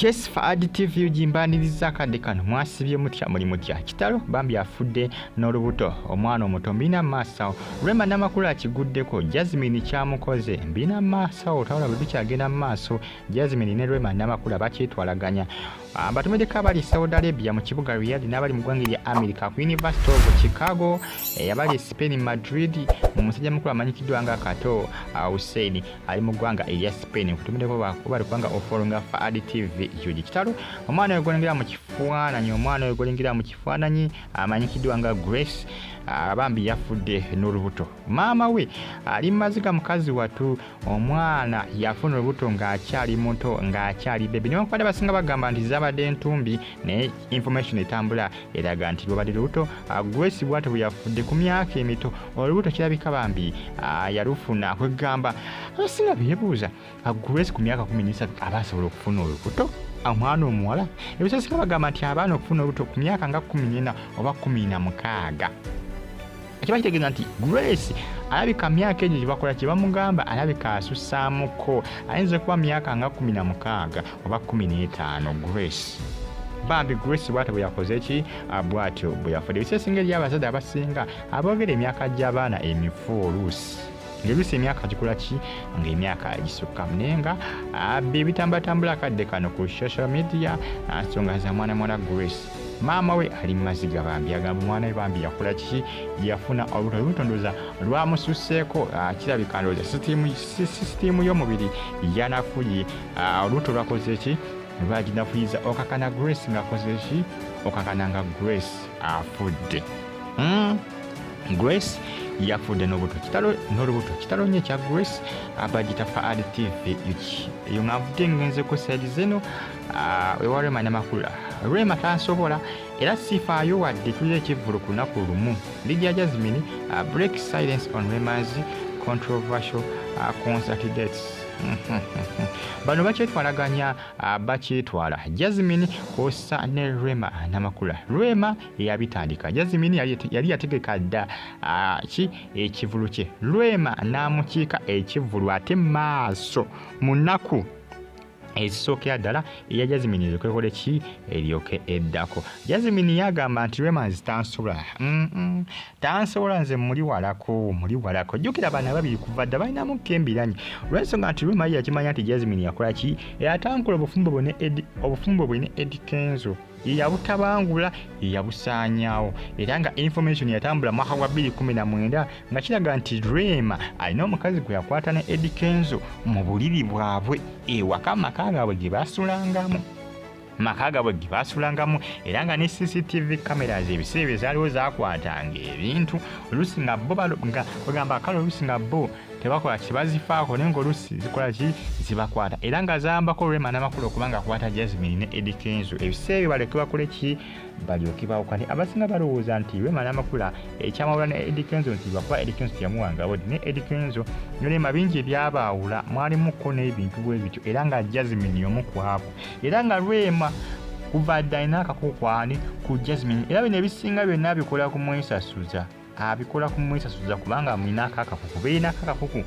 Yes, Fadi TV ujimbaniriza kadde kano mwasibye mutya muli mutya Kitalo Bambi afudde n'olubuto omwana omuto mbina masa Rema Namakuula Akiguddeko Jasmine kyamukoze mbina masa otawala bwe bikyagenda maaso Jasmine ne Rema Namakuula bakyetwalaganya batumedeko abali Saudi Arabia mu kibuga Riyadh n'abali mu ggwanga lya America ku University of Chicago yabali Spain Madrid mu musajja mukulu amanyikiddwa nga Kato Hussein ali mu ggwanga erya Spain kutumedeko bali kubanga ofolonga Fadi TV yuji Kitalo omwana ogolengera mu kifaananyi amanyikiddwa nga Grace Bambi yafudde n'olubuto maama we ali maziga mukazi watu omwana yafuna olubuto ng'akyali muto ng'akyali bebe newankubadde basinga bagamba nti zabadde ntumbi ne information etambula eraga nti lwabadde lubuto Grace bw'ate bwe yafudde ku myaka emito olubuto kirabika Bambi yalufuna kwegamba abasinga beebuuza Grace ku myaka 13 aba asobola okufuna olubuto omwana omuwala ebisasinga bagamba nti abaana okufuna olubuto ku myaka nga 14 oba 16 kiba kitegeeza nti Grace alabika myaka egyo gyebakola kye bamugamba alabika asusaamuko ayinza kuba myaka nga 16 oba 15 Grace Bambi Grace bw'ate bwe yakoze ki bw'atyo bwe yafudde ebisesinga eri abazadde abasinga aboogera emyaka gy'abaana emifu oluusi ng'ebirusi emyaka gikola ki ng'emyaka gisukka munenga bitambatambula kadde kano ku social media nsonga za mwana Grace maama we ali maziga Bambi agamba mwana we Bambi yakola ki yafuna olubuto ndoza lwamususseeko kirabika ndoza sisitimu y'omubiri yanafuye olubuto lwakoze ki lwaginafuyiza okakana Grace ng'akoze ki okakana nga Grace afudde Grace yafudde n'olubuto Kitalo nye kya Grace abagita Fadi TV eyo ngavudde ngenze ku side zino ewa Rema Namakuula Rema tansobola era sifaayo wadde tulira ekivvulu ku lunaku lumu Lydia Jasmine break silence on Rema's controversial concert dates bano bakyetwalaganya bakyetwala Jasmine kosa ne Rema Namakuula Rema yabitandika Jasmine yali yategeka dda ekivulu kye Rema n'amukiika ekivulu ate maaso munaku ezisookera ddala eya Jasmine ekwekole ki eryoke eddako Jasmine yagamba nti Rema nzitansobola tansobola nze muli walako jjukira abaana babiri kuva dda balinamu kembiranyi olw'ensonga nti Rema yakimanya nti Jasmine yakola ki eyatankola obufumbo bwe ne Eddie Kenzo yabutabangula yabusaanyaawo era nga information yatambula mwaka gwa 2019 nga kiraga nti Rema alina omukazi gwe yakwata ne Eddie Kenzo mu buliri bwabwe ewaka maka gaabwe gye basulangamu era nga ne CCTV cameras ebiseera ezaaliwo zakwatanga ebintu oluusi nga bo bagamba akalo oluusi nga bo tebakola kibazifaako naye ng'oluusi zikola ki zibakwata era nga zambako Rema Namakuula okubanga akwata Jasmine ne Eddie Kenzo ebiseera baleke bakole ki balyoke bawukane abasinga balowooza nti Rema Namakuula ekyamawula ne Eddie Kenzo nti bakuba Eddie Kenzo teyamuwanga bodi ne Eddie Kenzo Rema bingi ebyabaawula mwalimuko n'ebintu bwe bityo era nga Jasmine y'omu ku abo era nga Rema kuva dda alina akakukwani ku Jasmine era bino ebisinga byonna bikola kumwesasuza kubanga mulina akakuku beerina akakuku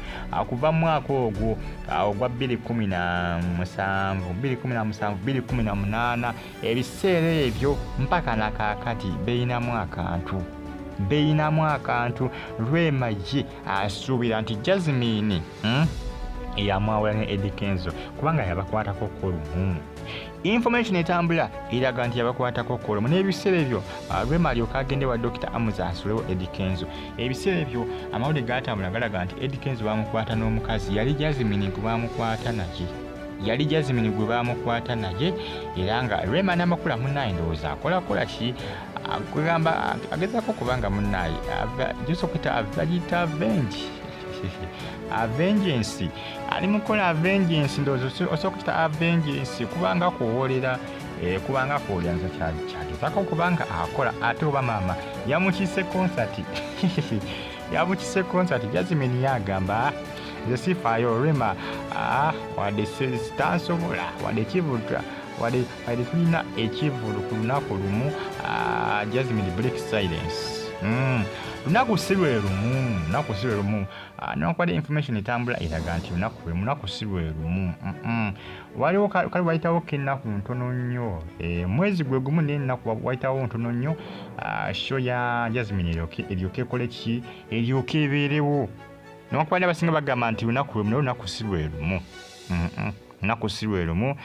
kuva mu mwaka ogwo ogwa 2017 ebiseera ebyo mpaka nakakati beerinamu akantu Rema ye asuubira nti Jasmine eyamwawula ne Eddie Kenzo kubanga yabakwatako kolumu information etambula eraga nti yabakwatako kolumu n'ebiseera ebyo Rema alyoka agende wa Dr. Amuza asulewo Eddie Kenzo ebiseera ebyo amawulire gatambula galaga nti Eddie Kenzo bamukwata n'omukazi yali Jasmine gwe bamukwata naye era nga Rema Namakuula munnaye ndowooza akolakola ki kugamba agezaako kubanga munnaye gyosokita bagiyita Avengeance ali mukola Avengeance ndowooza osobola okuyita Avengeance kubanga kuwolera nza kyagezaako kubanga akola ate oba maama yamukise concert Jasmine yagamba nze sifaayo Rema wadde sitansobola wadde ekivudwa wadde tulina ekivulu ku lunaku lumu Jasmine break silence lunaku si lwe lumu newankubadde information etambula eraga nti lunaku si lwe lumu waliwo kale wayitawo k'ennaku ntono nnyo mwezi gwe gumu n'ennaku wayitawo ntono nnyo show ya Jasmine eryoke ekole ki eryoke ebeerewo newankubadde abasinga bagamba nti lunaku si lwe lumu lunaku si lwe lumu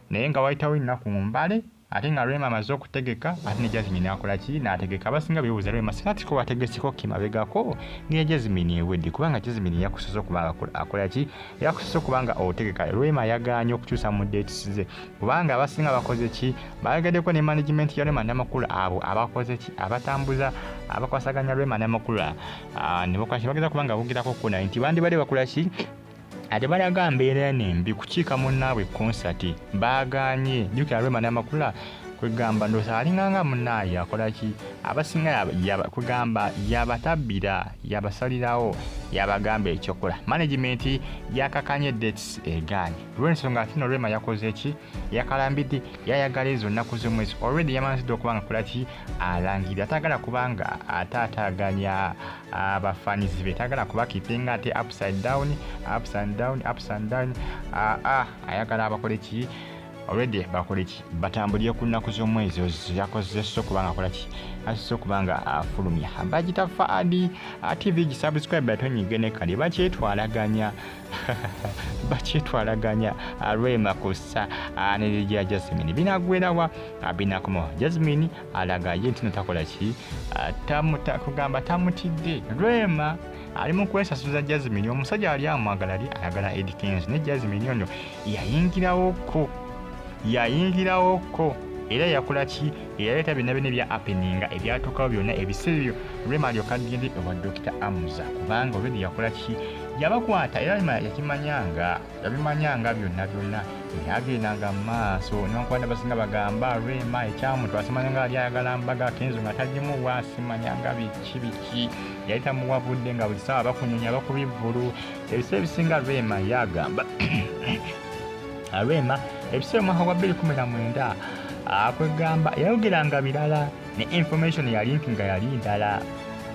naye nga wayitawo ennaku mbale ate nga Rema amaze okutegeka ate ne Jasmine akola ki n'ategeka abasinga beebuuza Rema sinati ko wategekeko kimabegako nga Jasmine ewedde kubanga Jasmine yakusoose okubanga akola ki yakusoose okubanga otegeka Rema yagaanye okukyusa mu dates ze kubanga abasinga bakoze ki baagaddeko ne management ya Rema Namakuula abo abakoze ki abatambuza abakwasaganya Rema Namakuula ne bakola ki bageza kubanga bogerako kuna nti bandi bali bakola ki ate balaga mbeera nembi kukiika munnaabwe konsati baaganye jjukira Rema Namakuula kwegamba ndoosa alinganga munnaye akola ki abasinga kwegamba yabatabbira yabasalirawo yabagamba ekyokola management yakakanye dates egaanye lw'ensonga ate no Rema yakoze ki yakalambidde yayagala ezo nnaku z'omwezi already yamanzidde okubanga kola ki alangira atagala kubanga ataataganya abafanizi be tagala kubakipenga ate upside down ayagala abakole ki already bakole ki batambulire ku nnaku z'omwezi yakozesa okubanga akola ki asobola okubanga afulumya bagita Faadi TV gisubscribe batonyige ne kali bakyetwalaganya Rema kussa ne Jasmine binagwerawa binakomo Jasmine alaga ye ntino takola ki kugamba tamutidde Rema ali mu kwesasuza Jasmine omusajja ali amwagala ali ayagala Edkins ne Jasmine ono yayingirawoko era yakola ki yaleeta byonna byonna ebya happeninga ebyatuukawo byonna ebiseera ebyo Rema alyoka agende ewa Dr. Amuza kubanga olwedi yakola ki yabakwata era yabimanyanga byonna byagendanga mu maaso newankubadde abasinga bagamba Rema ekyamuntu asimanyanga ali ayagala mbaga kenzo nga tagimu wasimanyanga biki yali tamuwabudde nga buli ssaawa bakunyonya bakubivvulu ebiseera ebisinga Rema yagamba Rema ebiseera omwaka gwa 2019 kwegamba yayogeranga birala ne information yalinkinga yali ndala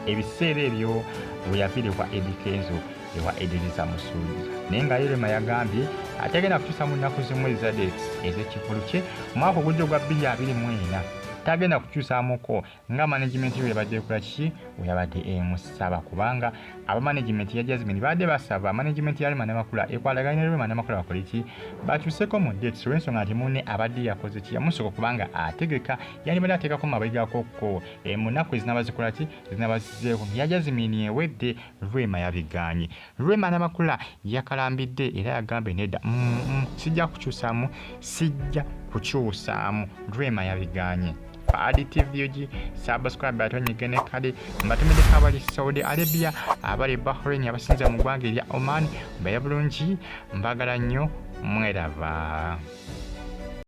ebiseera ebyo bwe yaviirwa Edikenzo ewa Ediriza Musuuliza naye nga Rema yagambye ategenda kukyusa mu nnaku z'omwezi za dates ez'ekivulu kye omwaka ogujja ogwa 2024 tagenda kukyusaamuko nga management ye yabadde ekola ki yabadde emusaba kubanga aba management ya Jasmine badde basaba management ya Rema Namakuula ekwalaganya Rema Namakuula bakole ki bakyuseko mu dates olw'ensonga nti munne abadde yakoze ki yamusoka kubanga ategeka yani badde ateekako mabegakokko mu nnaku ezinaba zikola ki ezinaba zizeeko ya Jasmine ewedde Rema yabiganye Rema Namakuula yakalambidde era yagambe nedda sijja kukyusaamu Rema yabiganye Faadi TV subscribe batonyige ne kale mbatumideko abali Saudi Arabia abali Bahrain abasinza mu ggwanga erya Oman mbaye bulungi mbagala nnyo mweraba